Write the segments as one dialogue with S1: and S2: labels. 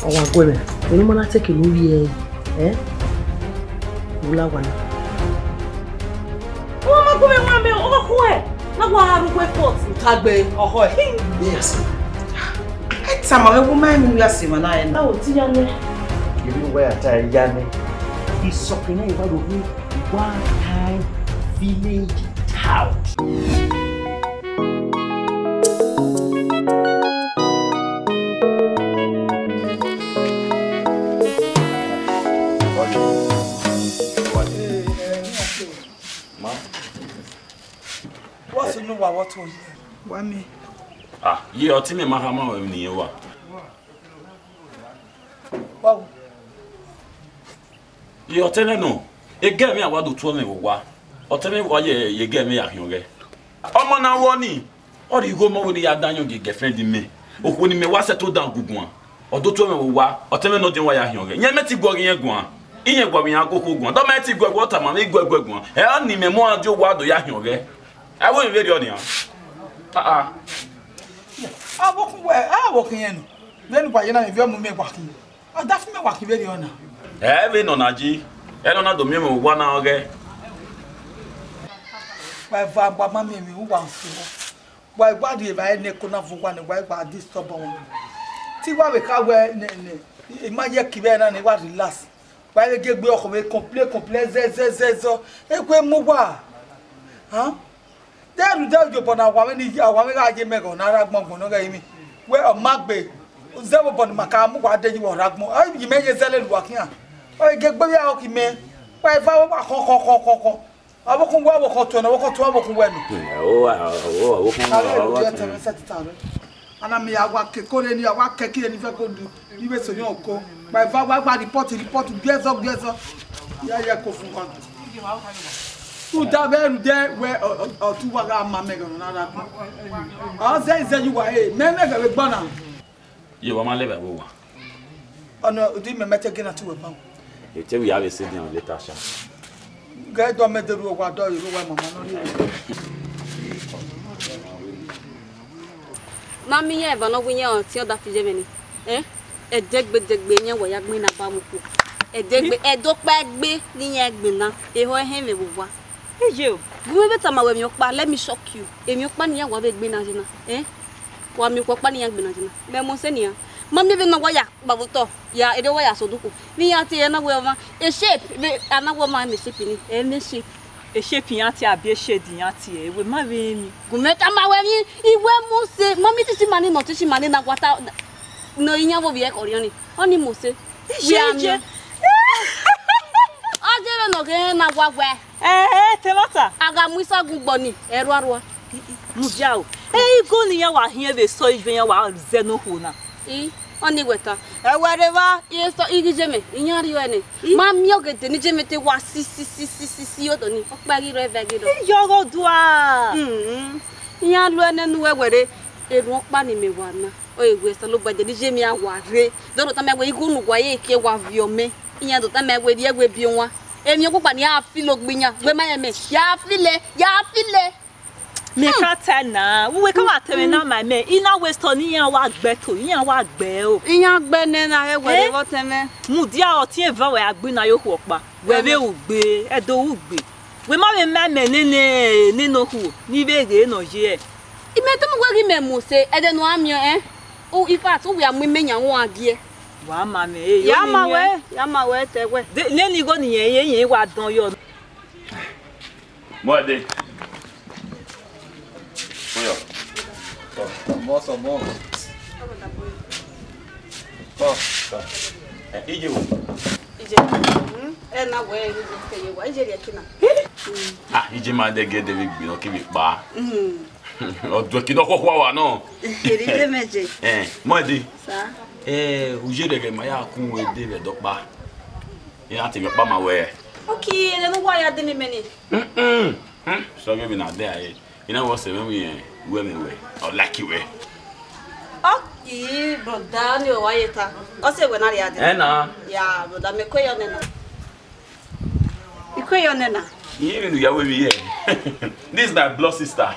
S1: Our women, we don't want to take a movie, eh? Ula one.
S2: Oh, my boy, one bill, oh, now what are we for? Tagbe, oh,
S3: yes. Some of the women we are seeing, and I
S2: know, Tiane.
S4: You know where I tell Yanni?
S1: He's something about the one-time village town.
S3: what's the new what one? Why me?
S5: Ah, you are Timmy Mahama in the Ewa.
S3: Wow.
S5: You are telling no. You gave me a word to 20 wa. Or tell me why you gave me a young. Oh, man, I want you. Or you go more with the Daniel girlfriend in me. Or when you may was settled down good one. Or do tell me why, or tell me nothing why you're young. Yameti going in one. In your going, I'll go one. Don't make it go water, mammy, go one. And the memoir do what do you I won't read on you. I
S3: walk where I walk in. Then why you know if you're walking? I definitely walking very on.
S5: Every no Naji. I don't know the memo 1 hour.
S3: Why, mammy, who wants to? Why, what do you buy Necona for one? Why, by this stubborn? See why we can't wear in my Yakibana and what it lasts. Why they get block away complete, zezo, and when move. Huh? There you tell you upon our woman, I get me on Aragmo, where a Magbe, Zeb upon Macam, what did you or Ragmo? I you make a zealot walking. I get baby out in me. Why, if I walk, I walk on walk to an walk to a walk when. And I may have walked a call and I walk a kid if I could do. You were so young, my father report to get up. Yeah, go from one. Who there where or 2 mamma on another. I'll say you were a man like a banner.
S5: You are my level.
S3: Oh no, didn't make again at 2 pound.
S5: You tell me I have a sitting on later.
S3: Get don't make the rule what do you want, Mamma?
S6: Mammy, ever no win your till that Germany. Eh? A deck with the Benya where you mean about a deck a dog bag be near Gbina, a whole heavy war. Hey, you. Go better my way, let me shock you. If you pan your water Gbinazina, eh? One milk pan young Gbinazina. Lemonsenia. Mammy, no way, Babuto. Ya, it away as a duku. Me at the end of a shape, another woman is shipping any ship. A shape yati a be shady yati with my ring. Go make a my way. He will say, Mammy to see money, not to see money, not what out. No, you never be a Orioni. Only Mose. I don't know what way. Eh, Telota. I got Musa good bonny, Erwa. Mujao. Hey, go near what here the soil when you are Zenohuna. Eh, only wetter. Whatever, yes, so easy, Jimmy. In your way. Mam, you get the Nijimity was see you don't need. Baggy Revagid. Yogo dwa. Yan learning where it won't bunny me one. Oh, we still look by the Jimmy. I was re. Don't tell me where you go, why you care of your me. In your time, where you will be one. And you go by your feel of Binya, where my me. Ya file. Me can't na. We come at me now, my man. In our Western, in our better, in our bell. In your banana, whatever, me. Mudia or Tiva, where I've been a yoke, where they will be, a do be. We might remember Nino who, neither no year. It made them worry me, say, I don't know, I'm your eh? Oh, if I thought we are women and one dear. One mammy, Yama way, then you go near what don't you?
S5: What day?
S4: More. Oh,
S5: ah, you might get the big bill, keep it bar. Or do you know no? Eh, Modi. Usually get my cool with David Doctor. You have to get by my way. Okay, then why I didn't many? So maybe not there. You know what's the women way or lucky way? Okay, but Daniel, why it? I say when I had it. Yeah, but I'm a quayon. You quayon. Even you are with me here. This is my blood sister.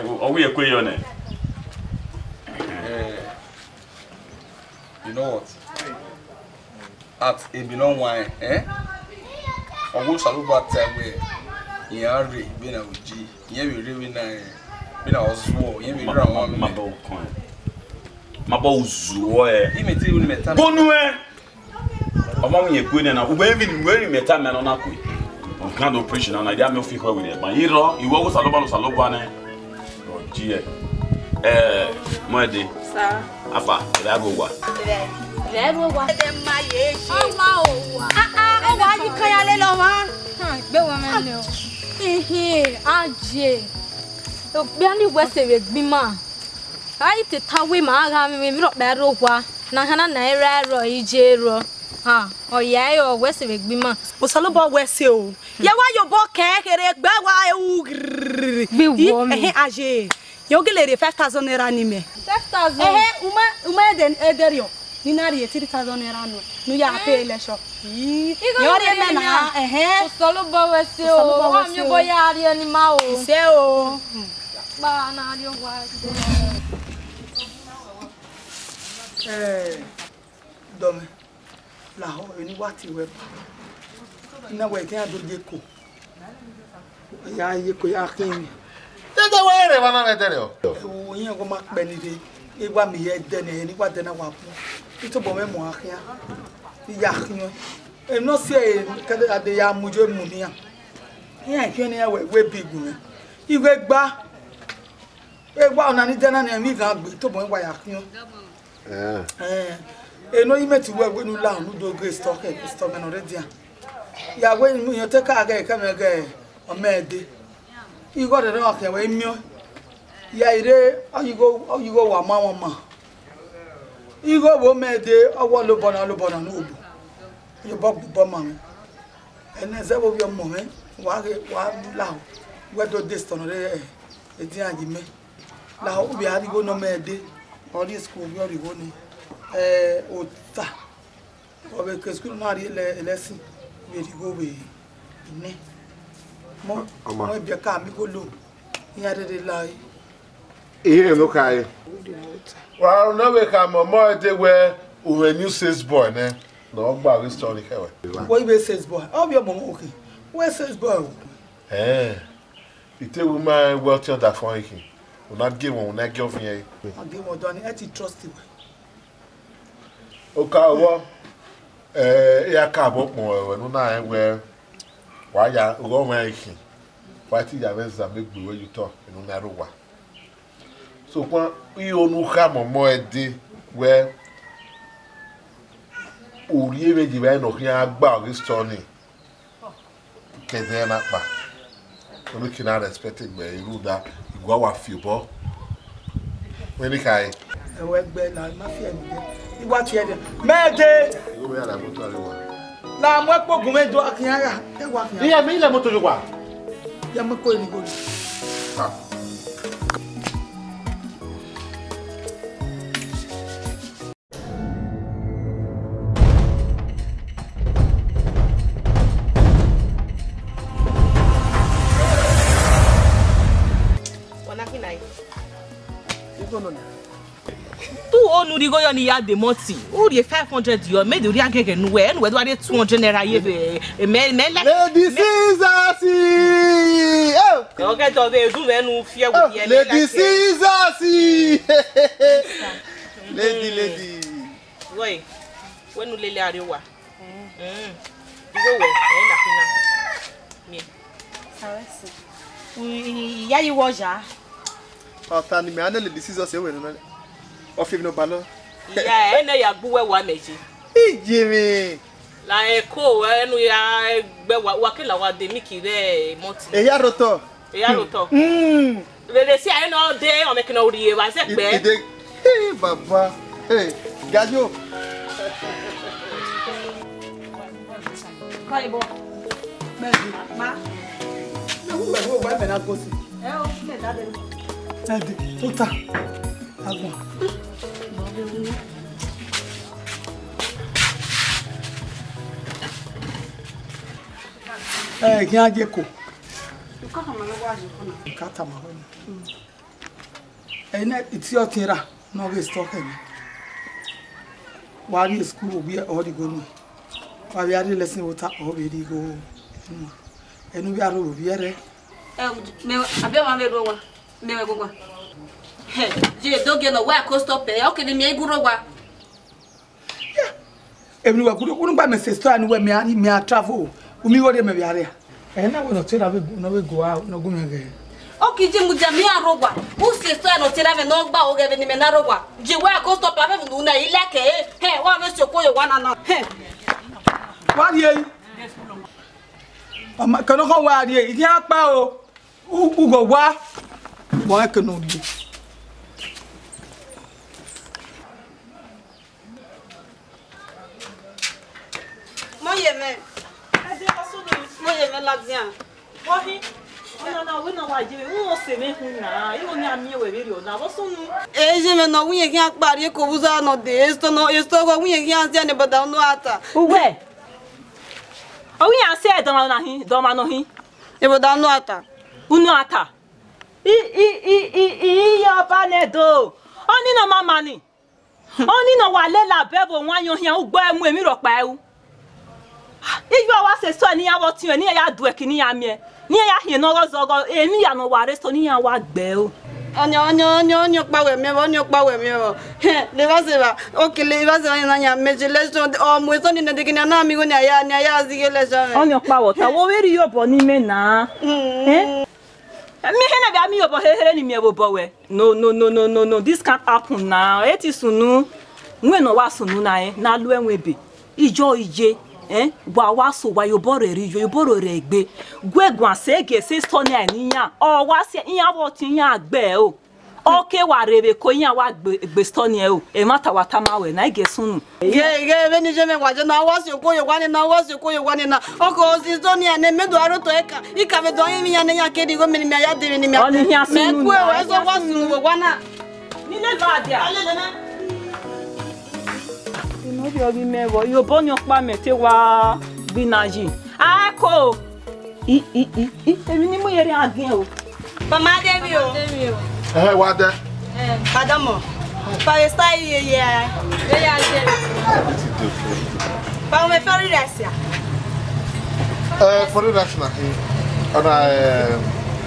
S5: Or we are quayon.
S4: You know what?
S7: at a belong wine, Ogo Saluba Tawe, Yari, Bina Uji, Yemi Rivina, Bina Oswo, Yemi Raman,
S5: Mabo coin. Mabo Zoe.
S7: Imiti Meta.
S5: Bonue! Among your queen and I will be very meta man on a queen. On kind of preaching, and I damn you feel with it. My hero, you always Salobano Salobane. Oh, gee. Moede.
S6: Sir.
S5: Afa, there go what?
S6: There go what? My age. Oh, why you can't let over? Be woman. Aje. Be only West with Bima. I te tawe ma ga me ro be ro kwa na hana na ere ro ije ro ha oye o West with Bima.
S2: O Salobo West o. Ye wa yo bo kekere gbe wa ewu.
S6: Be woman.
S2: Aje. Yo gelere 5,000 naira ni me.
S6: 5,000.
S2: Uma den ederio. Ni na ri 3,000 naira no. Nu ya pay election. Yo re me na
S6: O Salobo West o. Wa mi bo ya ri ani ma o.
S2: Se o.
S6: Ba na ri o wa.
S3: Dome. La ho ni wati we. Na we ke ado je ko. Ya ye ko ya kin.
S4: Tete were wana metere o.
S3: O yin ko ma pe ni de. Igwa mi ye de ne ni kwa de na wa pu. Ito bo me mo akia. Ya kin. E no se ka de ya mujo mu ni ya. Yin kin ni we big mu. Igwe gba. Egba ona ni de na ni mi kan gbe to bo wa ya kin. No you met to work when you learn who do great stock and already. Yeah, when you take a come again on May. You got a rock away, me. Yeah, you go, one mamma. You go, woman, day, or one Lubona, Nubu. You bought bomb, and as ever your moment, one loud. What do this on a dear me? Now we had to go no May day. All this school, we already won it. Ota. Or because school not a lesson, we go away. More, be a car, we go low. He had a lie.
S4: Here, look at well, no, we come more day where we new sales boy, ne? No, but we story.
S3: What you says, boy? I'll be a mom, okay. Where says boy?
S4: It will my well tell that for him. Will not give one, not give me.
S3: I give one done it, trust you.
S4: Okay, well, yeah, cabo more when I wear why ya go making. Why did you have a big blue you talk in another one? So, when we only come on more day where we even divine or here about this story. Because they're not bad. We cannot expect it by you that you go a few ball. When you can,
S3: I work better, my friend. You watch here, Mede.
S4: you will have a motor.
S3: Now, I'm working to Akiara.
S4: Yeah, me, the motor.
S3: Yamako in good.
S2: onu rigo yo ni ya de moti o ri 500 yo me de ri agege nu we anywhere do ade 200 naira ye be me
S4: Lady Caesar see
S2: o ke to be du me nu fie wo ye
S4: Lady Caesar see Lady
S2: Woi we nu lele arewa igo we na kina mi
S6: Sawesi ya yi woja
S8: Otani me ana Lady Caesar se we no of no balo.
S2: Yeah, ene ya gbuwe wa meji.
S8: Jimmy.
S2: La eko enu ya gbe wa kila wa de miki re moti.
S8: Eya roto.
S2: Lele si ayi no de o meki no ri e wa se pe.
S8: Hey baba. Hey, gajo.
S6: Kai bo.
S3: Meji.
S6: Ma.
S3: Wo wa be na go si.
S6: O le da de.
S3: Ade, tota. Agbon. Kí á jẹ́ kò. Kátà máa wọ́n. Ẹ̀yin náà tí ó ti rà náà wé stọ́ọ̀kì mi. Wari school be all the go no. Wari are lesson water all be go. Enu bi aro bi ere.
S6: Me abia ma me rowa. Me we gogwa. He, je doge no wa ko stop e. O ke ni me iguro wa.
S3: Emi wa kudu ba me sister ani we me a travel. Umi wo de me bi are. Na we no tira we no we go out no go me ge.
S6: O ki je mu jami arogwa. U sister no tira me no gba o ge ni me na rogwa. Je wa ko stop a me nu na ile ke. He, wa me so ko yo wa na. He.
S3: Wari e. Ama kan ko wari e. Idi apa o. U go wa. Bo e kan no di.
S6: Moye me la bien.
S2: Wahi. Ona we na wa je wo se me hu na. Yo ni ami we be ri ona wo sunu.
S6: Je me no winye ki akpari ko buza no de. Esto go winye ki anse ne bada no ata.
S2: Uwe. O wi anse do ma na hin, do ma no hin.
S6: E bada no ata.
S2: Unu ata. Ya ba ne do. Oni no mama ni. Oni no wa le la bebo wan yo hin u gbo emu emi ro pa ewu. Ijo wa se so ni ya wo ti ni ya du e kini ya mi e. Ni ya hin no rozogo emi ya no wa resto ni ya wa gbe o.
S6: Onyo pa we mi o. Le va se va. Okay, le va se va na nya meje leso o mo so ni na de kini na mi go ni aya zige leso.
S2: Onyo pa wo ta wo we ri yo bo ni me na. Mi hena be ami yo bo hehere ni mi e bo we. No. This can't happen now. Eti sunu. Nwe no wa sunu na na lu enwe be. Ijo ije. Wa so wa yo boro ri yo boro re gbe gwegwan se ge se so ni aniyan o wa se iyan wo ti yan agbe o o ke wa rebe ko iyan wa gbe sto ni o e mata wa ta ma we na ge sunu
S6: ye be ni je me wa je na wa se ko yo wa ni na o ko si sto ni ane me do aro to ika be do yin yan yan ke di go me ni me ya de ni me
S2: oni yan sunu
S6: me ku e wa so wa sunu wo wa na
S2: ni le ba dia no bi obi mewo yo bonyo pa mete wa binaji ako èmi ni mo yere agin o
S6: mama debi o
S4: wa de
S6: padamo pa style ye ya je pa me feri resia
S4: for the national ona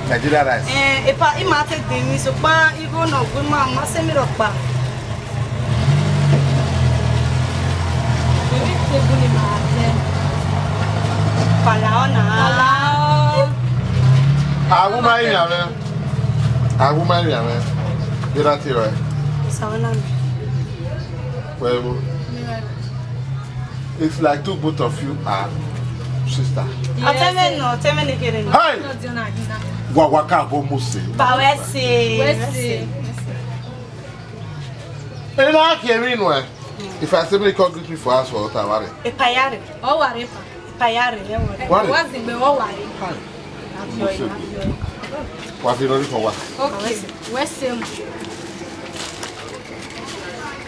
S4: Nigeria rice
S6: e pa I ma te de mi so pa igo no gbe ma se mi ro pa
S4: Awu mai ya me. Ira ti re.
S6: Sawana.
S4: Well, it's like two both of you are sister.
S6: Ateme ni kere ni.
S4: Hey. Wa ka bo mo se.
S6: Ba we se.
S4: Ina ke ri no e. If I simply call greet me for us for what I worry.
S6: E payare. O ware pa. Payare ye wore. Wa zigbe o ware.
S4: Wa fi lori for wa.
S6: Okay. We sem.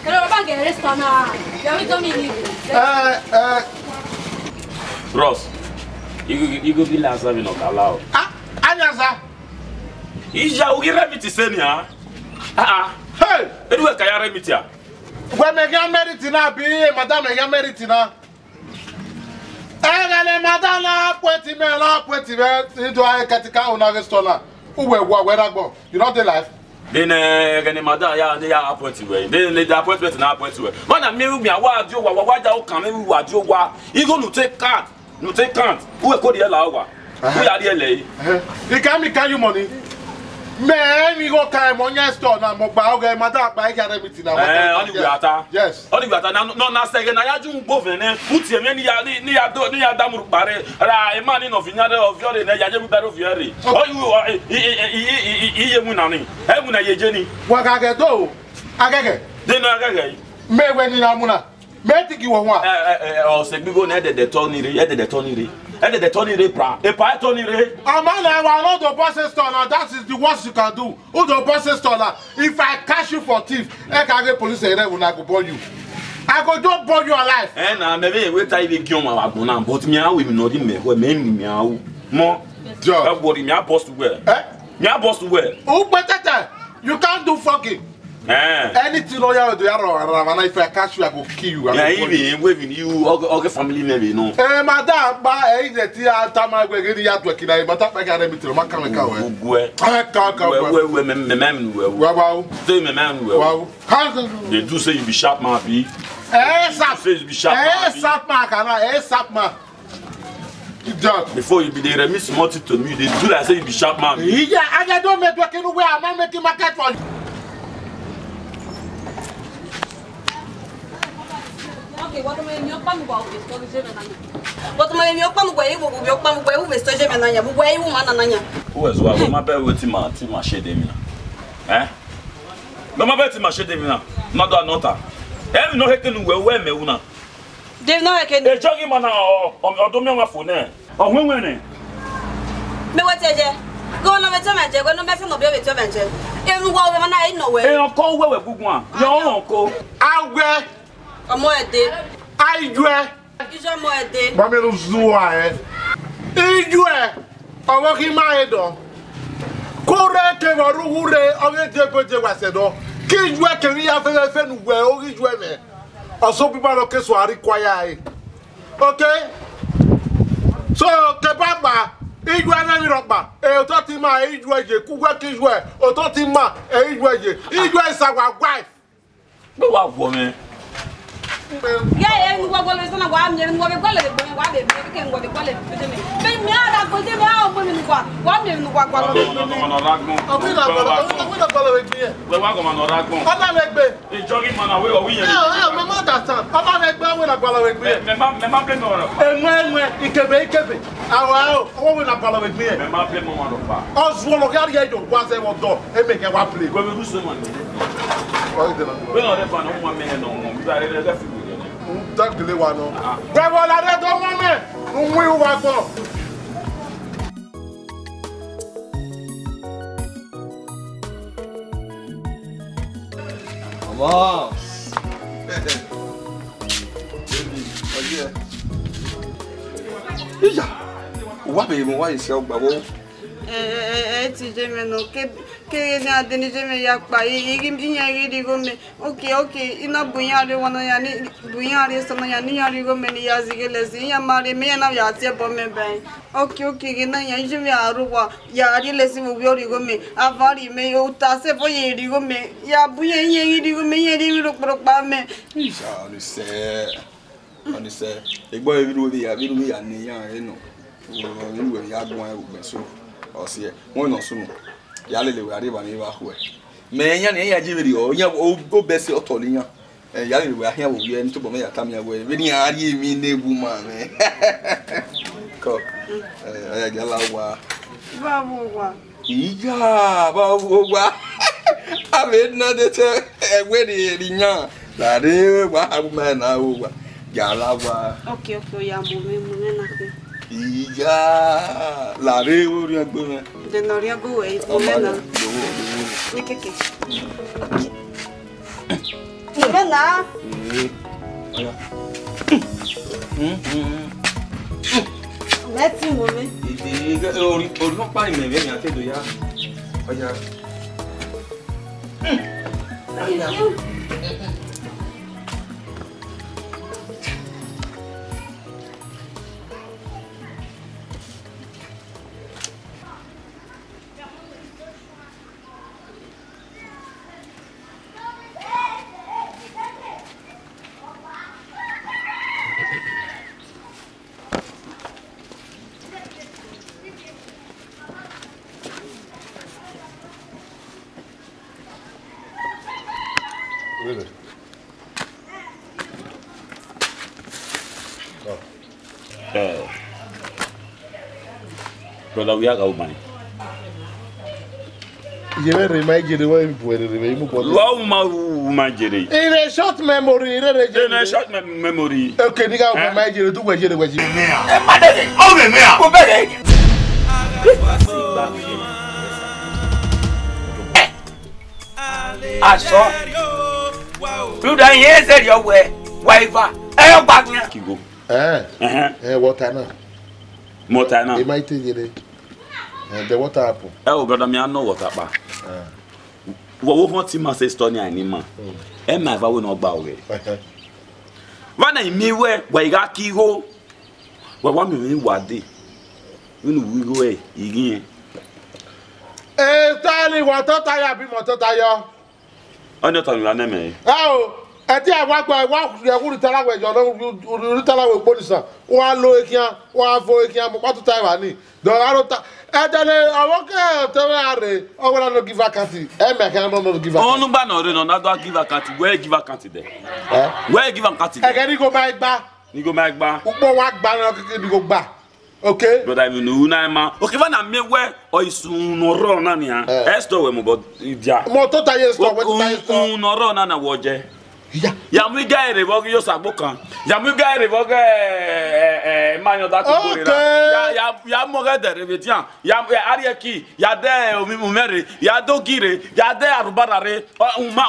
S6: Pero ba ke restaurant na. Ya mi to mi ni.
S5: Ross. You go be last having no allow.
S4: Anyaza.
S5: Ija ugi rabbit seni ha. Hey, edu ka ya rabbit ya.
S4: When me get married na be madam me get married na. Egale madam na pweti me into a katika una restaurant. Uwe we ragbo. You not the life.
S5: Then egane madam ya appoint we. Then the appointment na appoint we. Man na me wa adio wa ja o kan me wa adio wa. You go no take count. No take count. Uwe ko de la wa. Who ya de le?
S4: You can you money. Man, we go carry money store na mo gba oge madam pa ya rabbit na.
S5: Oni gbiata.
S4: Yes.
S5: Oni gbiata na say na ya ju go vene. Put ye ni ya damuru pare. Ra e man no finyade of your na ya je bu baro fiere. O you iye mu na ni. E mu na ye je ni.
S4: Wa ga ge do. Agege.
S5: De no agege.
S4: Me we ni na mu na. Me tiki wo ho a.
S5: O se gbigo na de tonire, e de tonire. And the tonire pra. E pa tonire.
S4: Amana wa no do boss store now. That is the worst you can do. Who do boss store now? If I catch you for thief, I can get police here when I go burn you. I go do burn you alive.
S5: Na maybe we try even kill my wagon but me we no di me me awu. Mo. Job. Body me boss to where? Me boss to where?
S4: Who better? You can't do fucking. Anything lawyer do you if I catch you, I go kill you.
S5: Yeah, even waving you, okay, family maybe no.
S4: Madam, is the tea time I will get you to kill. But I got a bit of my camera. They do say you be sharp, man. Be sharp, man. Before you be there, miss multi to me. They do like say you be sharp, man. Yeah, I don't make work anywhere. I'm not making market for you.
S6: Okay, what am I in your palm about? What am I in your palm way? Your palm way with Mr. Gemini, where you want Ananya?
S5: Who is what? My bed with my shade, eh? No, my bed to my shade, not that nota. Every no heckin' where me una.
S6: They know I can
S5: jog him on my phone. Or women.
S6: No, what I go on a venture, go no better no be with your venture. And while I know where
S5: you're called where good one. Your uncle.
S4: I'll wear
S6: a more day.
S4: I wear.
S6: Is your more day.
S4: Mammy Zua. You wear. I'm walking my head on. Correct, Hure, on the deputy was said, kids working here for the friend where all these women. Also, people okay, so I require. Okay? So, Kebaba, Iguana Miroba, a Totima, Idwaje, Kuwakiswe, or Totima, Idwaje, Idwaje, our wife.
S5: But what woman?
S6: Yeah, and what was on a one year and what we call it, what they can what they call it. They me out of the out women who are 1 million who are going
S4: Daquele lá não. Vai volar dentro do homem. Não will vai bom.
S7: Vamos. Ija. O abe mo wa ise ogba wo.
S6: Ti je me no ke ni adeni je me ya pa igi yan ri go me okay ina buyan re wona ya ni buyan re so ya ni yan ri go me ni ya zigele si ya mare me na ya ti bo me ben okay na yan je me aruwa ya ri le si mo bi ori go me avari me o ta se fo ye ri go me ya buyan yan ri go me yan ri ro pa me
S7: Isha oni se egbo ebiru bi ya ni yan re no o ni ya gbon e ugbe so osie won no sunu ya lele we ari ba ni ba ho e me nya ne ya jibiri o nya o besi otoli nya ya lele we ahia wo ye nto bo me ya tam ya we be ni ari emi na ebu ma me ko ya gala wa iya ba wo wa ave na de te egwe ni nya la de wa abu ma na wo wa gala wa
S6: okay ya mo me na ke
S7: Iya, la re ori agbo me.
S6: De no ri agbo e o me na. Ni keke. Me na.
S7: Oya.
S6: Let's mo me.
S7: Ori no pa ni me be mi ate do ya. Oya.
S4: Really? Oh.
S5: Brother, we are our money.
S4: You never remind you the way we remember.
S5: In
S4: a short memory,
S5: in a short memory.
S4: Okay, nigga, remind you to what you were doing.
S9: I saw. You don't hear that your way, wife. I back
S5: Kigo.
S4: Water now.
S5: Motana.
S4: It might take it. The water apple.
S5: Oh, brother, me I know what that. wo hoti ma se story ani ma e ma va we no gba we wa na mi we wa ga ki ho wa mi wa de nínú wíwó ẹ̀ ìrí yẹn.
S4: Táàlì wọ́n tó tayọ bí mọ̀ tó tayọ.
S5: Ọ̀nà tọ̀nù lánàá mẹ́rin.
S4: Ẹ tí àwọn àgbà ẹ̀wọ̀n ìtàláwọ̀ ìjọ náà ìtàláwọ̀ ìpolìsàn wọ́n á lo ekiyan wọ́n á fo ekiyan mọ̀ pátó táyà wà ní. Dọ̀rọ̀ ta ẹ̀dẹ̀lẹ̀ àwọn kẹ́ tẹ́wẹ́ àrè ọwọ́ náà ló give vacancy ẹ̀mẹ̀kẹ́ náà ló give vacancy.
S5: Ọ̀nù gbà náà rẹ̀ náà náà give vacancy wẹ́ẹ̀ give vacancy dẹ̀. Wẹ́ẹ̀ give vacancy dẹ̀.
S4: Ẹ̀kẹ́ ní kò máa gbá.
S5: Ní kò máa gbá.
S4: Púpọ̀ wá gbá náà kékeré ní kò gbà. Okay.
S5: But I mean, na okay, when I me where or is no run na nia. Esto we mo but dia.
S4: Mo to taye store, we to taye store.
S5: No run na woje. Ya mi ga ere bo yo sagbo kan. Ya mi ga ere bo manyo da ko ya mo ga de rebetian. Ya arieki, ya de omi mo mere, ya do gire, ya de arubarare.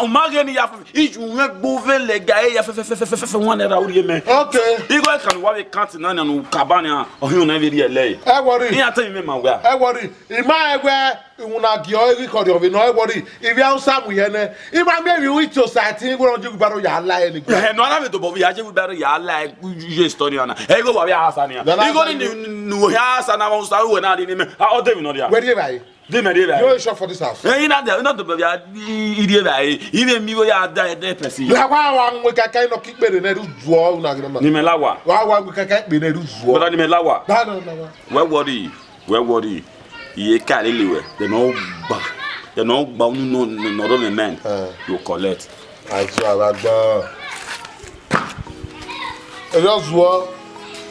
S5: Uma geni ya iju me bove le ga ya fe one era uri me.
S4: Okay.
S5: Igo kan wa we count na na no kabania ohun na be ele.
S4: E worry.
S5: Ni atan me ma we.
S4: E worry. Ima egwe una gio record of no e worry. If you answer mu ye ne, ima me we to society go on baro ya la e ni.
S5: No na me to bo ya je baro ya la je story na. E go wa we asa ni. Igo ni no ya asa na won sa we na ni me. O David no dia.
S4: Where dey by?
S5: Dey me dey by.
S4: You shop for this house.
S5: Eh ina dey not to bo ya dey by. Even mi go ya dey person.
S4: La wa we kaka no kipere na ru zuo una gina.
S5: Ni me lawa.
S4: Wa we kaka pe na ru zuo.
S5: But ni me lawa.
S4: No.
S5: We worry. Ye carry liwe. They no gba. They no gba no run men. You collect.
S4: Ajo agba. E yo zuo.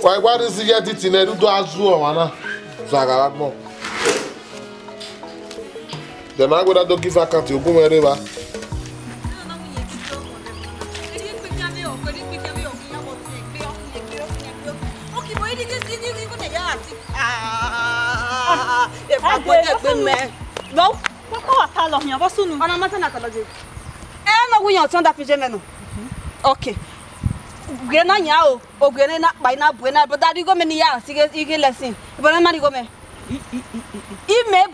S4: Wa dey see get it na ru do azuo wana. Zaga agbo. Dem na go da do give account ogun mere ba.
S6: Okay. Gena nyao, o gena na baina buena, but that you go many years, you get lesson. But I'm not go me. Ime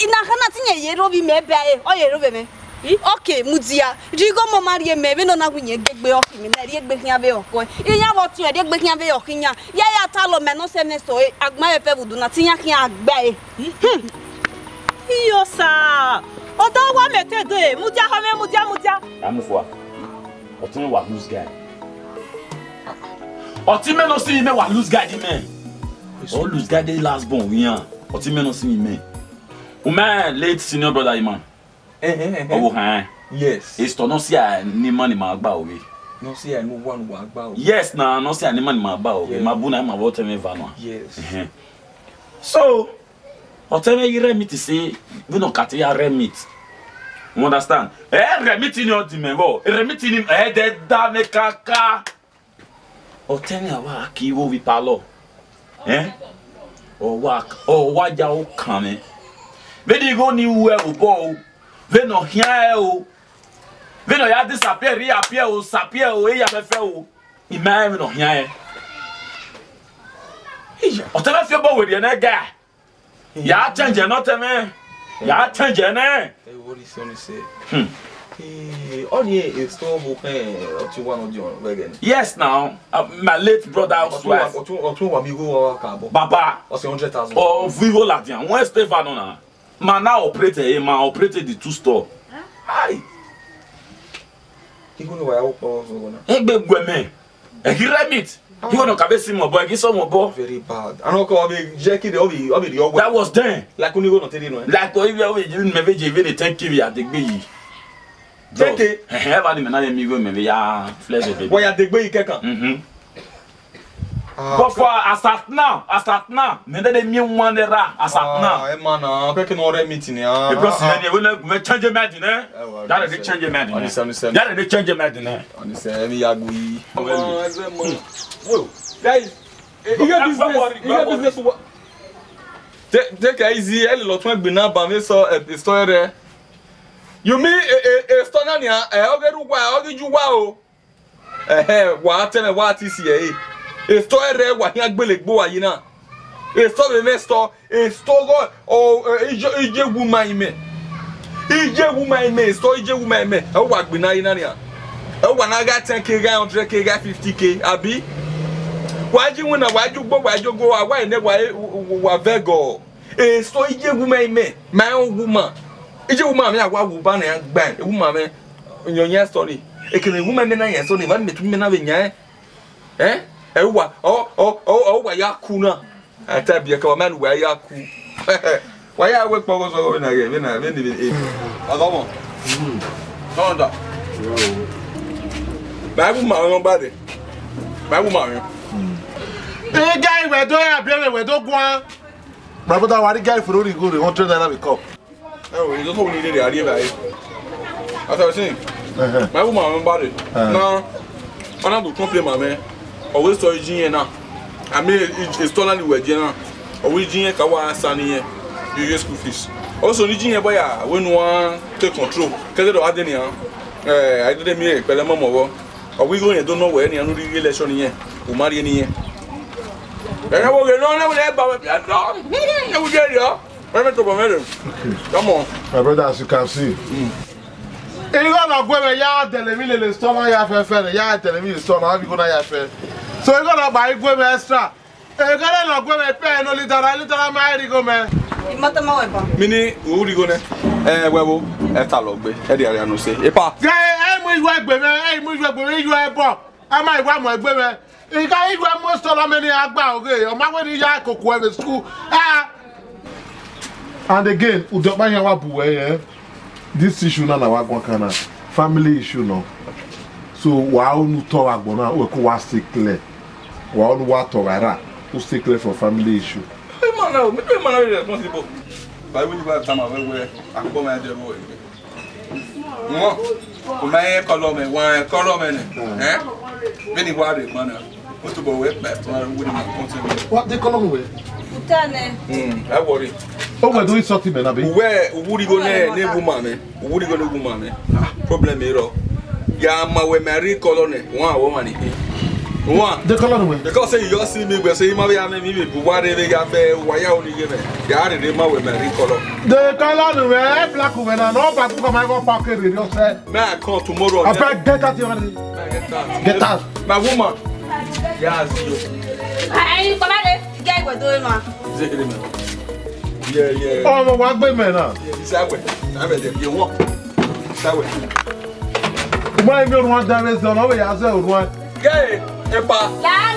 S6: ina kana tinye yero bi me bae, o yero be me. Okay, mudia. Rigo mo marie me be no na kunye gbegbe oki mi na ri egbe kian be oko. Iyan bo tun e de egbe kian be okinya. Ya ya ta lo me no se me so agma e fe vudu na tinya kian agba e. Iyo sa. Odo wa me te do e, mudia ho me mudia.
S5: Amufwa. Otun wa lose guy. Oti me no see me wa lose guy di me. O lose guy dey last born we yan. Oti me no see me. O man late senior brother Iman. Oh, huh?
S7: Yes.
S5: It's to not see any money my bow.
S7: No see no one wa gba.
S5: Yes, na no see any money my bow. My buna my water me vano.
S7: Yes.
S5: So, o tell me you remit say we no cut ya remit. You understand? Remit in your dimego. Remit in him de da me kaka. O tell me wa ki wo vi palo. O wa ja o kame. Vedi go ni we o bo. Veno hia o. Veno ya disappear, reappear o, sappear o, e ya fefe o. Ima veno hia e. O te me fe bo we na ga. Ya change no te me. Ya change na.
S7: E wori se oni se. Only a store book or one of your wagon.
S5: Yes now, my late brother's wife.
S7: Or two amigo cabo.
S5: Baba.
S7: Or 100,000.
S5: Oh, Vivo Latian. When Stefano na. Man now operated the two store. Aye.
S7: He go no wa opo.
S5: Egbe gweme. He remit. He go no kabesi mo boy, he so mo bo.
S7: Very bad. And okay, we Jackie the obi.
S5: That was then.
S7: Like when you go no tell you no.
S5: Like if you even me veje even take give ya degbe yi.
S7: Jackie.
S5: Everybody me na me go me ya flesh baby.
S7: Boy ya degbe yi kekan.
S5: But for as at now, me dey me one era as at now.
S7: Eh man, peke no meeting ya.
S5: Because we change mind ne. That dey change mind ne. That dey change mind ne.
S7: On say me yagui.
S5: Whoa.
S7: Guys, you business what? Take it easy, a lot of bina ba me so a story there. You mean a story na ogeru wa ogeju wa o. Wa tell me what is here. Esto ere wa hin agbelegbo ayi na. Esto be me sto, esto go o ije woman me. Ije woman me, so ije woman me. I work be na ya. I want to get 10k, 100k, 50k, abi. Why do you wanna? Why do you go? Why do you go? Why never? Why vego? So ije woman me, my own woman. Ije woman me, I want woman and bang. Woman me, your story. E can a woman me na yes, only one me to me na vinya. Eh? Ewa, oh, ya kuna. I tell you, come man, where ya ku. Why I work for us over again? When I didn't even. I don't want. No, no. Bible man, body. Bible man.
S4: Hey, guy, we're doing a baby, we're doing one. My brother, what the guy for only good, 100 naira cup.
S7: Oh, you don't need the idea, right? As I was saying, my woman, body. Now, I'm not complain, my man. Always saw you now. I mean, it's totally weird, you know. Always Junior Kawa Sani, you get school fees. Also, Junior Boy, when one take control, because of Adenia, I didn't mean Pelamamo. Are we going to don't know where any other relation here? Who marry any here? And I will get on over there, but I will get you. Come on,
S4: my brother, as you can see. You gonna go and ya tell me the store ya fair, ya tell me the store, how you gonna ya fair. So you're gonna buy go extra. You're gonna go and pay no little my go man.
S7: Mini, who you gonna? Well, at Talogbe, Eddie Ariano say, Epa.
S4: I'm with work, baby. I'm with work, baby. You are a I might want my baby. You can't even most of many about, okay? Or my way, Yako, whoever school. And again, Udobanya Wabu, this issue now, Wagwakana, family issue now. So, while you talk about we can stay clear. While you want to stay clear for family issue.
S7: Man, no, man, responsible. But we have time where I come and do it. No, my column, one column, eh? Many worried, man. What's to go with that?
S4: What they column with?
S7: I worry.
S4: Oh, we're doing something, man.
S7: Where would you go there, woman? Would you go to woman? Problem hero. Yama, we marry colony, one woman. One,
S4: the colony.
S7: Because you see me, but say, Mavia, maybe, whatever you have, why are you giving? Yard, they might marry color. The
S4: colony, black woman, and all back to my pocket. You say,
S7: may I call tomorrow?
S4: I get out your get out.
S7: My woman. Yes,
S6: I ain't going to do it.
S7: Yeah.
S4: Oh, what women now?
S7: That way. I bet you want. That way.
S4: Why don't want that is done over yourself? One.
S7: Gay, Epa.
S6: Yeah,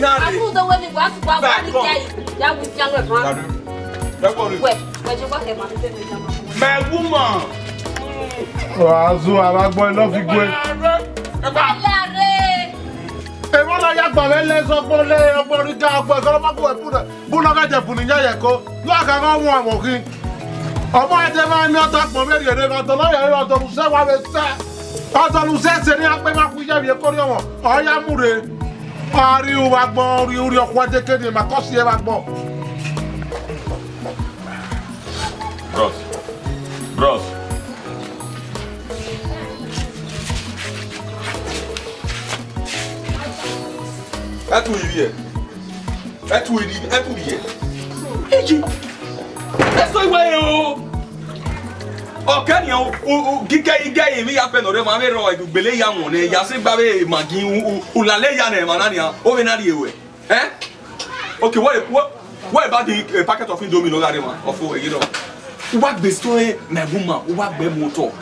S6: I put the way we want to go back. Yeah, with younger one.
S7: My woman.
S4: Oh, Azu, I like boy, love you, boy. E wona ya gba we le so po le ogbori ga gbo ko ma ko e puna bu lo ga je puni nya ye ko lo ka ga won awon kin omo e te ma ni o ta pon meri ere ga to lo ye ro to lu se wa we se o to lu se ni ape ma ku je bi ko ri won o ya mure ari u wa gbo ri uri o kwa de ke ni ma ko si e wa gbo
S5: Bros.
S7: That's what you hear. That's what you hear. That's why you. Oh, can you? Giga mi ya pe no re ma me ro igbele ya won ne ya se gba be magi ulale ya na manania. O be na ri ewe. Eh? Okay, what about the packet of Indomie no gare man? Of you know. What be story my woman, what be motor.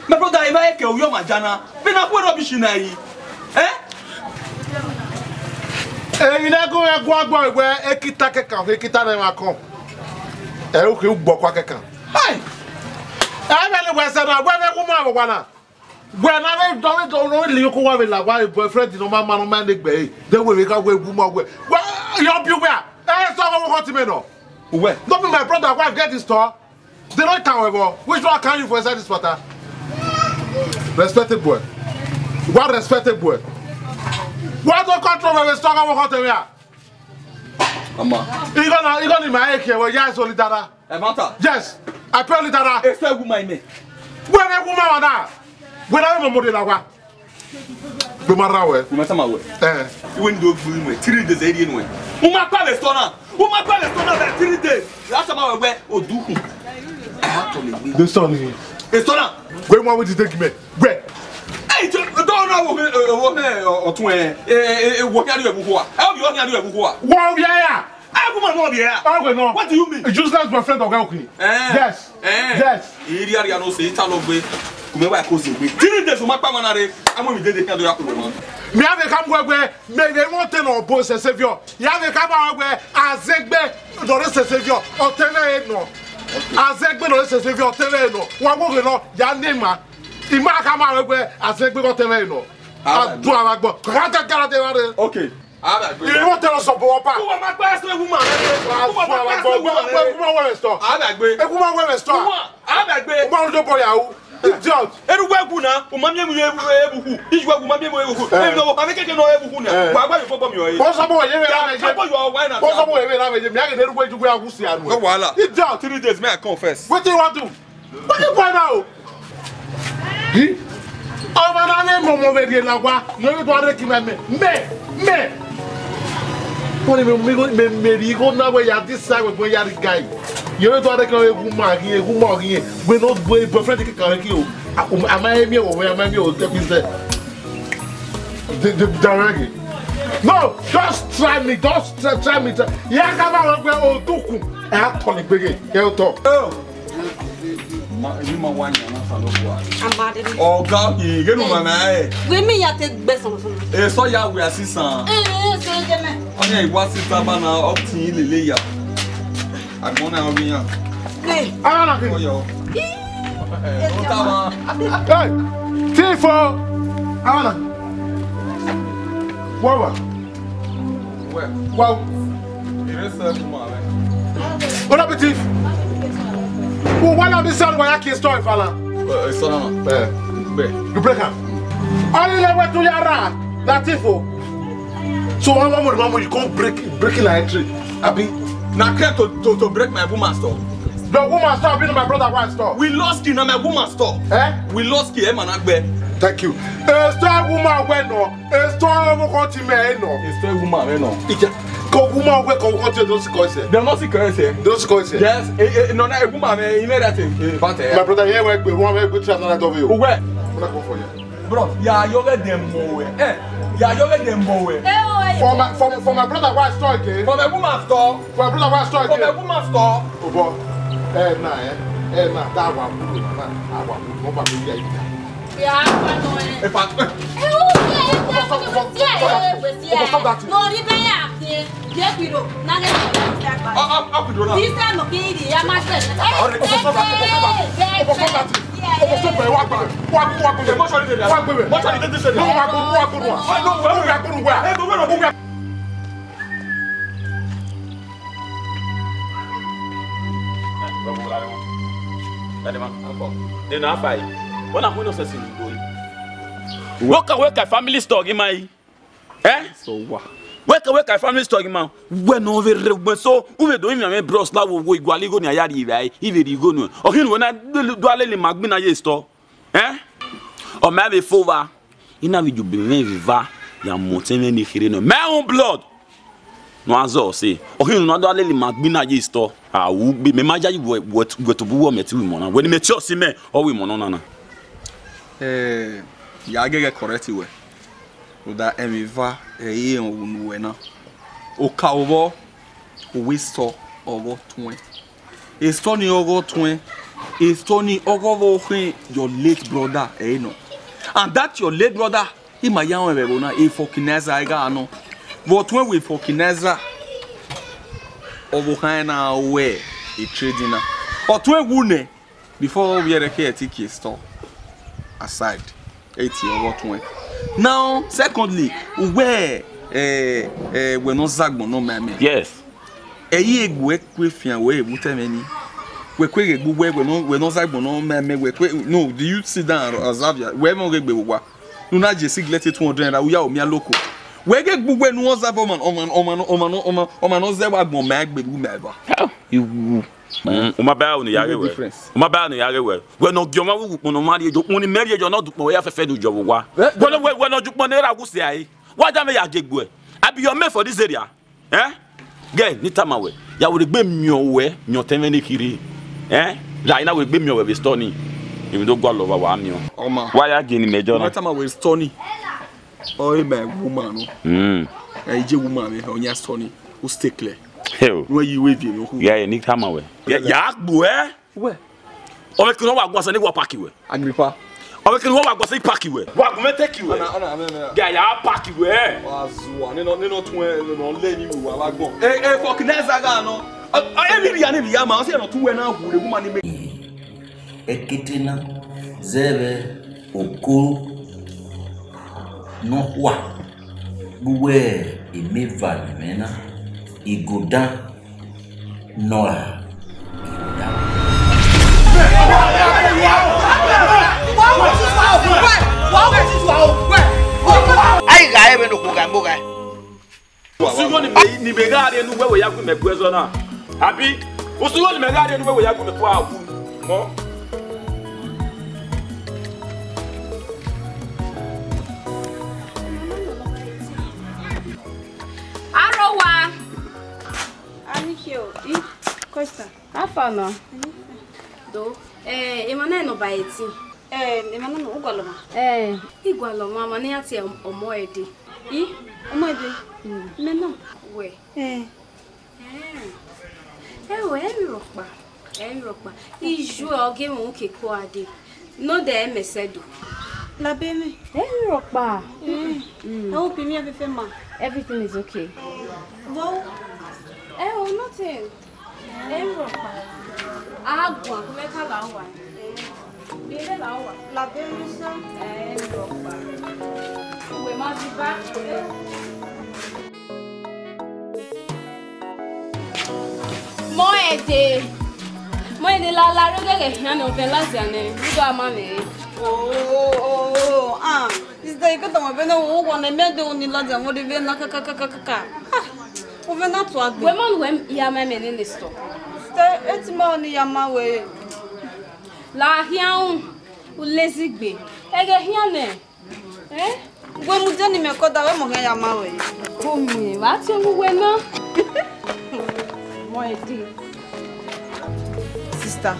S7: My brother if I ke o yo majana, be na ko rubbish na yi. Eh?
S4: You know, go and go where a kitaka can, a kitana macon. Okay, Bokaka can. Hi! I really was a woman, one. When I don't know, you go with a boyfriend in my man, bay. Then we go with woman. Well, you were. I saw what to me. Well, not my brother, wife get this store. They don't however. Which one can you for this water? Respected boy. What respected boy? What do control the stock of water here?
S7: Mama.
S4: You gonna in my here where yes only dada. Yes. I pay dada.
S7: It's a woman me.
S4: Where a woman now? When I am model agua. Do marawe.
S7: Uma samawe. You went to do 3 days anyway. Uma palace tona. Uma palace tona 3 days. That's about where o do. to le.
S4: The son here.
S7: E so na.
S4: Where want to take me? Where?
S7: Hey, don't know what otun wo ni adu ebuku a. E obi o ni adu ebuku a.
S4: Wow, yeah.
S7: What do you mean?
S4: Useless my friend Ogaoki. Yes. Yes.
S7: Iri ari no se ita lo gbe. Kumewa ko se gbe. 3 days o ma pa manare. Amo mi dede kan do yakuro mo.
S4: Me have come where me they want to know boss savior. You have come where Azegbe do se savior. O tele no. Azegbe do se savior tele no. Wa go no ya nema. Ima come where Azegbe go tele no. Adu amagbo. Kaka kara de ware.
S7: Okay.
S4: You want to tell us about what?
S7: Who am I going to woman? Who am I going to woman? Idiot. Everywhere guna, umamye mu ebuku. Ijwa umamye mu ebuku. No, amekeke no ebuku na. Gba gba ifo mi oye.
S4: Possible ye na meje. Possible ye na meje. Me agede rugo ijugwe agusi anu.
S7: No wahala.
S4: Idiot.
S7: 3 days may I confess.
S4: What do you want to? What do you want now? He? Ọmọ na le mo be die lagwa. No be to are ki me. Pone me rigo na we ya this side we ya guy. You know to are ki egu ma we not we boyfriend ki ka ki o. Ama mi o we ama mi o te bi say. The no, just try me. Try me. Ya ka ba we o duku. E a to ni gbege. Ke o to.
S7: You ma wanya na salo kwa. Amade. Oga yi genu mama e.
S6: We mi ya te gbesan so.
S7: E so ya we asisan.
S6: So je me.
S7: Onya iwa sita ba na optin ilele ya. Agbon na omi yan.
S6: Hey.
S4: Ana ke.
S7: Oyo. Otama.
S4: Hey. Tifo. Ana. Wawa.
S7: Where?
S4: Wow.
S7: Iresa kuma we.
S4: Bon appétit. Who one of the son why I can't story fella?
S7: Son.
S4: You break up. Only the way to Yara. That's it for. So one moment you can't breaking like a tree. Abi.
S7: Na care to break my woman store.
S4: The woman store been my brother one store.
S7: We lost you na my woman store. We lost you managbe.
S4: Thank you. Store woman we no. Store wo ko ti me no.
S7: Store woman we no.
S4: Ko woman we ko ti do si ko se.
S7: Dem no si ko se.
S4: Do si ko se.
S7: Yes, no na woman me that but
S4: my brother here we gbe one we go to another of you.
S7: Where?
S4: Una go for you.
S7: Bro, ya yoga dem mo we. Ya yoga dem mo we.
S4: For my brother why store again?
S7: For my woman store.
S4: For my brother why store again?
S7: For my woman store.
S4: Oh boy. Na that one na awa mo ba mi ya ida.
S6: Ya pa no e.
S7: E pa.
S6: No ri be ya ki. Je piro. Na ge ta.
S7: Up do na.
S6: This time no ki ya ma se.
S5: Weka family stock imai.
S7: So what?
S5: Weka family stock imai. We no we so we do me bros la wo igwale go ni ayari irai. Ive di go no. Ohin we na do alele magbi na ye store. O ma be fova. Ina vi ju be viva ya montene ni khire no. My own blood. No azo say. Ohin no do alele magbi na ye store. Wu be me maja you we to buwo meti we mo na. We ni me church me o we mo no na.
S7: Ya get correct we. Oda emiva eye onwe na. O ka obo we store ogo twin. E store ni ogo twin. E store ni ogo wo your late brother no. And that your late brother he ma yan we na e fokineza ga no. But twin we fokineza obo kan na we e trading na. O twin wune before we here ticket store aside 80 or what one. Now, secondly, where we no zagbon no meme.
S5: Yes.
S7: Eyi egwe kwefian we butemeni. We kwe egbu we no zagbon no meme we kwe no, do you sit down Azavia? We mo gegbe wa. No na je siglet 200 na uya o mia loko. We gegbu we no zabo man o man no zewa gbon ma egbe bu meba.
S5: You uma ba no yare we. Uma ba no yare we. We no gioma wu no mari ejo oni meri ejo no dupo we afefe do jowo wa. We no dupo na ra gusi ai. Wa da me ya gegbu e. Abi your mate for this area. Girl, ni tama we. Ya we gbe mio we, mio teme ni kiri. Ja ina we gbe mi o we store ni. Even though God love wa mi o.
S7: Oma.
S5: Why again major na?
S7: What time we stony? Oh, my woman. I je woman me onya stony. Who stay clear.
S5: Hell.
S7: Where you wave you.
S5: Yeah, you need time away. Ya agbo eh?
S7: Where?
S5: O we kinu wa gbo so ni wo park we.
S7: Agripa.
S5: O we kinu wa gbo so park we. Wa go me take you. Guy ya park we.
S7: Wazuwa ni no tun no le ni wa wa gbon. For kinesa ga no. I be ya ni bi ya ma o se no tun we na hu le woman ni me.
S10: Ekitena zebe oko no wa buwe emeva mena igoda noa
S9: ai ga ebe no ko ga mboga
S5: usugo ni be ga de nu we ya ku me kwezo na abi usugo ni me ga de nu we ya ku me po awu mo
S6: Arowa. Anikio. Costa. Afana. Do. Emana no baeti. Emana no ugwaloma. Igwaloma mani ati omoede. Omoede. Meno. We. We emirokpa. Emirokpa. Iju oge mo ke ko ade. No de emesedo. La beme. Emirokpa. I hope you me ma. Everything is okay. Well, nothing. Emirokpa. Agwa kumeka lawa. Bebe lawa. La beme sa. Emirokpa. We ma be back. Moede la rogele ya no velazia ne. Udo amame. Is that you got my venue one and made only lads and what if you're not kaka? Over not to a woman when Yamaman in the store. It's money, Yama way. La hian, who lazy be. Ega hiane. When we done him a cut away, Yama way. Oh, me, what's your winner? My dear sister.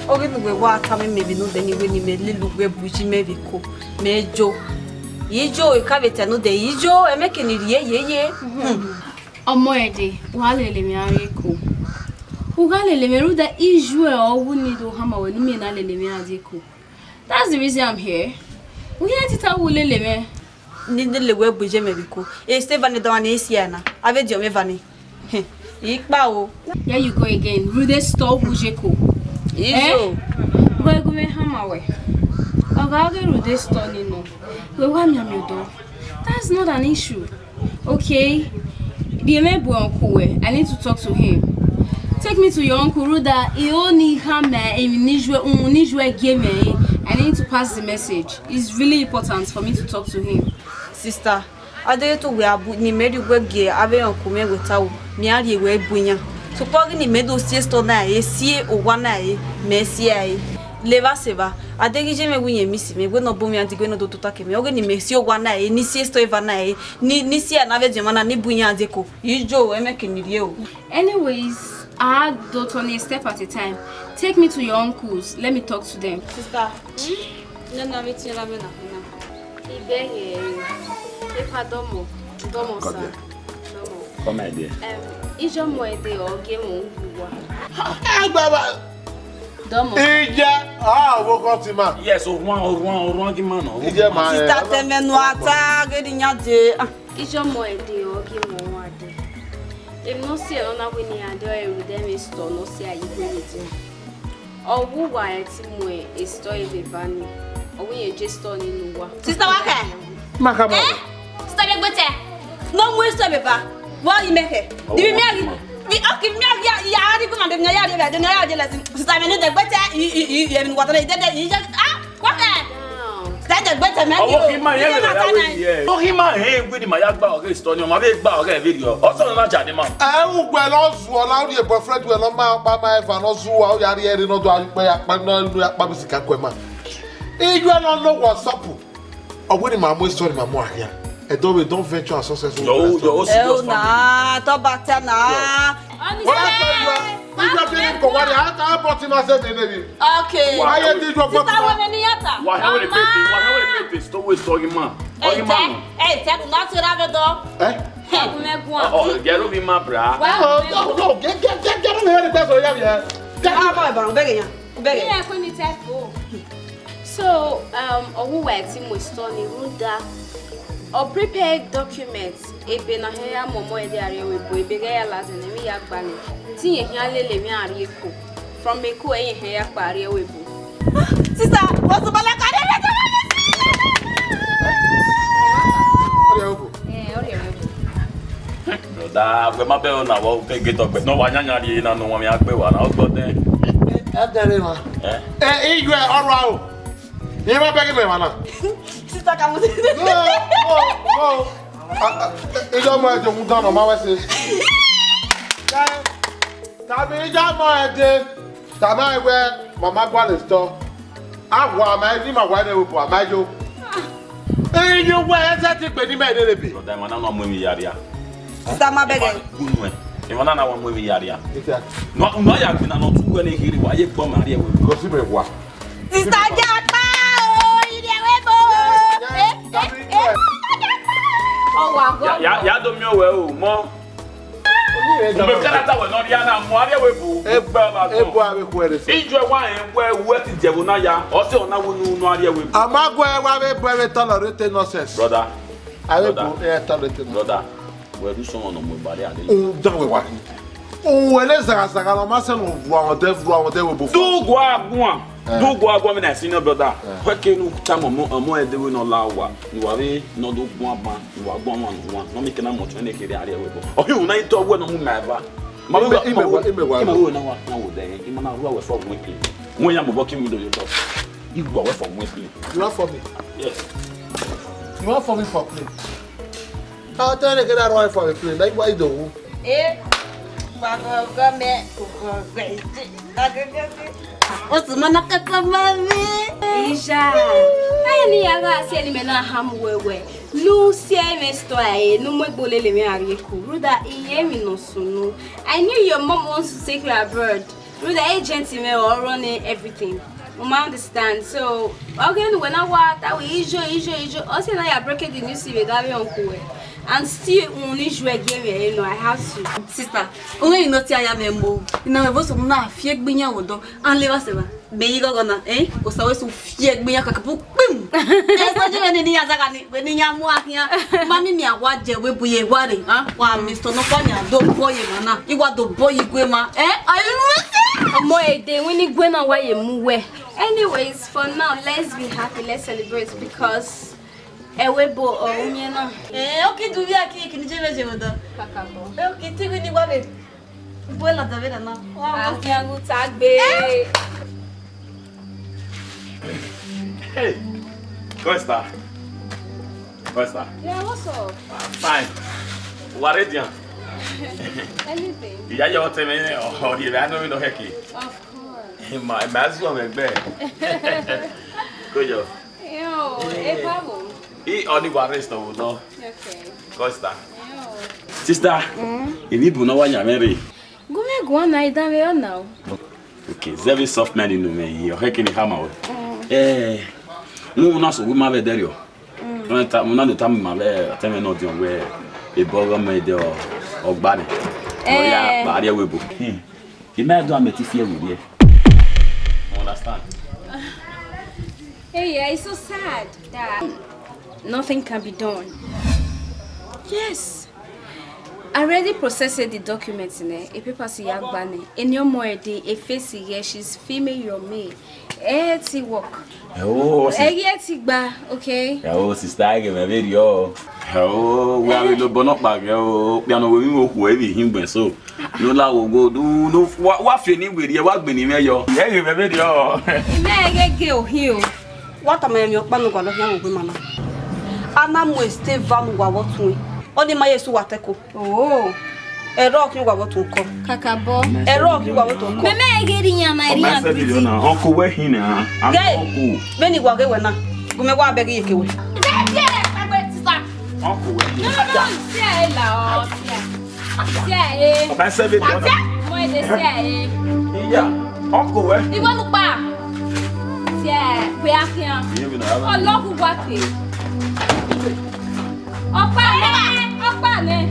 S6: Oge we wa ka me maybe no de ni we ni me lilu we buji me bi ko mejo yijo e ka beta no de yijo e make ni ye omo ede wa lele mi ari ko uga lele me ru da iju e owu ni do hama we ni me na lele mi ari ko. That's the reason I'm here. We had to tell lele me ni de le we buji me bi ko e Stefan de wa na esia na ave dio me vani ikpa o. Here you go again. Rude store buji ko. Iso. We go me hamawe. Oga rude store ni no. We wa mi do. That's not an issue. Okay. The mebu uncle we. I need to talk to him. Take me to your uncle Ruda. He only hama nijwe game. I need to pass the message. It's really important for me to talk to him. Sister, adeto we abu ni meri we ge ave uncle me wetawo. Mi ari we bunya. So kwa ni medo siesto na e sie owa na e mesi ai leva seva adegije me bunye misi me gwe no bomi anti gwe no do tota ke me oge ni mesi owa na e ni siesto eva na e ni sia na ve jema na ni bunya adeko ijo e me kenirie o. Anyways, I don't only a step at a time. Take me to your uncles. Let me talk to them. Sister, no me tiene la mena. Ibeye e padomo sa.
S5: Come on, dear.
S6: Ijo moede o game ngwa.
S4: Baba.
S6: Domo.
S4: Ija, wo ko ti ma.
S5: Yes, o run gi man o.
S4: Ija ma.
S6: Sister temenu ata gedi nyaje. Ijo moede o game wade. Em no se ona wini ade o eru dem store no se ayi kweti. Owu wa eti mu e store e bani. Owu ye je store ni nuwa. Sister wake.
S4: Maka mo.
S6: Sister gbete. No mu store beba. What you make it? Do you mean okay, me ya ari ko na de nya ya de na ya de la sister me no de gbete you even water de you just what that de gbete me you
S5: oh hima ye oh hima he gbe di ma ya gba ore store ni o ma be gba ore video o so na jade ma
S4: u gbe lo zu o la ri e boyfriend we lo ma pa ma eva no zu wa o ya ri eri no do ape ya pa no ya pa bisika ko ma iju no WhatsApp o gbe ni ma mo story ma mo ahia. And don't venture on successful.
S6: No, na, to bata na.
S4: What are you feeling Ebo wari ata boti ma se de nebi.
S6: Okay.
S4: Why you did your
S6: Sister when ni yata.
S5: Why how we pay sto we so man.
S6: Hey, take not to have do. Hey, me go.
S5: Oh, get me ma bra.
S4: No, get me here the person ya.
S6: Yeah, when it's full. So, owo wa ti mo store ni runda. Or prepare documents. Ebe na here momo e dey are we boy be ga la ten mi ya gba ni. Ti yen hian lele mi are eko. From eko e yen ya pa are we bo. Sister, what's the bala ka dey?
S5: Da, we ma be na wo pe get up. No wa nyanya ri na no wa mi agbe wa na o gbo den.
S4: Adere ma. Iwe ọrụ ahụ. Ihe ma be gi me ma na.
S6: Sister ka mo.
S4: No. Ijo mo ejo mu dan no ma we se. Tabi ijo mo ede. Tama iwe mama gwa le store. Agwa ma ni ma gwa na we po amajo. Iyo we ese ti pe ni me de lebi.
S5: Da ma na no mo mi yari a.
S6: Sister ma bege.
S5: Gunwe. E wana na wa mo mi yari a. No ya gbe na no tu we na hiri wa ye gbo ma ri e we.
S4: Go si me wa.
S6: Sister Japa o ide we bo. Oh wa.
S5: Ya do mi o we o mo. Mo kala ta we no ri ana mo ari e we bu. Egbe ba so.
S4: Ebo awe ku ere se.
S5: Ijo wa en we ti jebu na ya. O se ona wo nu ari e we bu.
S4: Amago e wa be be tolerate nonsense.
S5: Brother.
S4: Awe bu e tolerate.
S5: Brother. We do someone on my body.
S4: Don't we wa. O ele zaga no ma se no vro de we bu.
S5: Do go agwa me na senior brother. Kwa ke nu tamo mo e de we no lawa. Ni wa we no do go aba. Ni wa gbo wan no me kana mo tun ne kere ari we bo. O hi una ito we no mu ma ba. Ma we
S4: imewa
S5: na wa na wo de. Ima na ruwa we for we play. Won ya mo bo kim do you talk. You go we for we play.
S4: You want for me?
S5: Yes.
S4: You want for me for play? How tell you get right for me play? Like why do?
S6: What's mana kata mami? Isha. Ai ni aga se ni mena ham wewe. Lu se me story no mo bolele me ari ku. Ruda iye mi no sunu. I knew your mom wants to take you abroad. Ruda agent me or running everything. Mama understand. So again when I walk that we ijo. Also now you break the news with that uncle. And still only jouer game you know I have to. Sister, only you know ti aya membo. Ina me voso na fie gbiyan wodo. An le wa se ba. Be yi gogo na o sa we so fie gbiyan kakapu pim. So je ni ya zaka ni we ni ya mu akia. Mami mi awa je we buye ware. Wa Mr. no kwa nya do boy mana. Iwa do boy gwe ma. Ayu. Mo e de we ni gwe na wa ye mu we. Anyways, for now let's be happy, let's celebrate because Ewebo o umie na. Okay do via ki ni jebe je wodo. Kakabo. Okay ti ni wa be. Bola da vera na. Wa ki angu tagbe.
S5: Hey. Costa.
S6: Yeah, what's up?
S5: Fine. What are you?
S6: Anything.
S5: Ya yo te me o di ba no mi no heki.
S6: Of course.
S5: Ma zo me gbe. Koyo.
S6: Yo, pavo.
S5: I only one rest of no.
S6: Okay.
S5: Costa. Sister, ini bu na wa nya mere.
S6: Gume go na ida me now.
S5: Okay, very soft man in me. You heki ni hammer. Mu na so we ma be there yo. Mo na do tam ma be teme no dion we e bogo me de o gba ni. O ya ba ria we bu. Ki me do ameti fie we there. Understand?
S6: Hey, yeah, it's so sad that nothing can be done. Yes. I already processed the documents in a paper si yagbane. In your more day, a face here, she's female your me. Eti work.
S5: Oh,
S6: eti gba, okay?
S5: Oh, sister, I give a video. Oh, we are the bonnet bag. Oh, piano we will whoever him when so. No la will go do no what feeling with you what been in your yeah, you have a video.
S6: Girl here. What am I your panu gwa lo yan wo mama. Ana mo stay vanu gwa wotun. Oni ma yesu wateko. Oh. Ero ki gwa wotun ko. Kakabo. Ero ki gwa wotun ko. Me egeri yan na ri yan biti.
S5: Uncle we hin na. Uncle.
S6: Beni gwa ge we na. Gume gwa be ge yekewe.
S5: Uncle we.
S6: No, see I la o see. See I.
S5: Ba se video na.
S6: Mo de see I.
S5: Yeah, uncle, where?
S6: You want to buy? Yeah, we are here. Oh, look what it. Opa ne.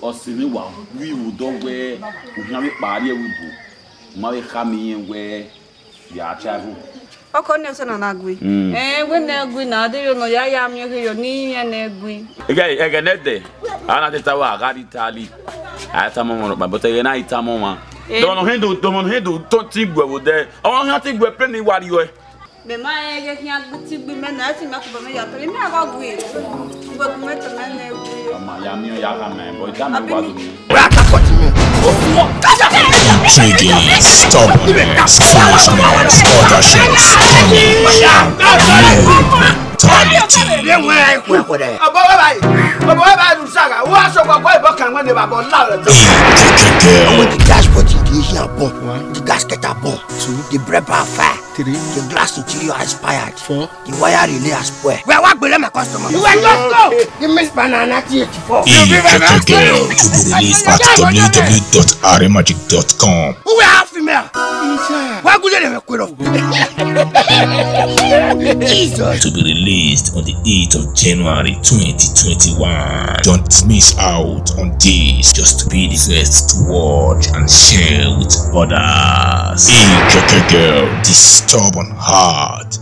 S5: Ọsìn wà wíwù dọ́wẹ́ òhìnàmí pàálí ẹ̀wùbù máa ká mi yẹn wẹ́ yà á tíáfù.
S11: Ọkọ ní ọsẹ nana agui. Wé na agui na adé yóò nọ yá yá mi yóò ní yẹn na agui.
S5: Ẹgẹ nẹ́tẹ̀ àwọn àti tàwọn àgáàdì tààlì àyàtàmọ́ wọn lọ́pàá bọ́tẹ̀ yẹn náà ìtàmọ́ wọn. Dọ̀mọ̀nù hẹ́ndò tó ti gbẹ̀ wò dẹ́ ọmọ yẹn ti gbẹ̀ pé ní ìwádìí yọ ẹ.
S11: Bẹ̀ẹ̀ máa yẹ kí n ti gbé mẹ́nà ẹ̀ ti mẹ́kù bọ̀ mẹ́yà tó lé mi àgọ́ agui. Gbogbo mẹ́tọ̀ mẹ́nà agui.
S5: Ọmọ ya mi ya ka mẹ́ bọ̀ ìdáná wà lómi.
S12: Intriguing, stubbornness, foolishness, audacious, cunning,
S13: the gasket are bon. 2. The bread are fire. 3. The glass interior is expired. 4. The wire relay has spoiled. Where what below my customer? You will just go. You miss banana 84.
S12: Girl to be released at www.aremagic.com.
S13: Who will have female? Why could they quit off? Jesus.
S12: To be released on the 8th of January 2021. Don't miss out on this. Just be the first to watch and share with others. Girl, the stubborn heart.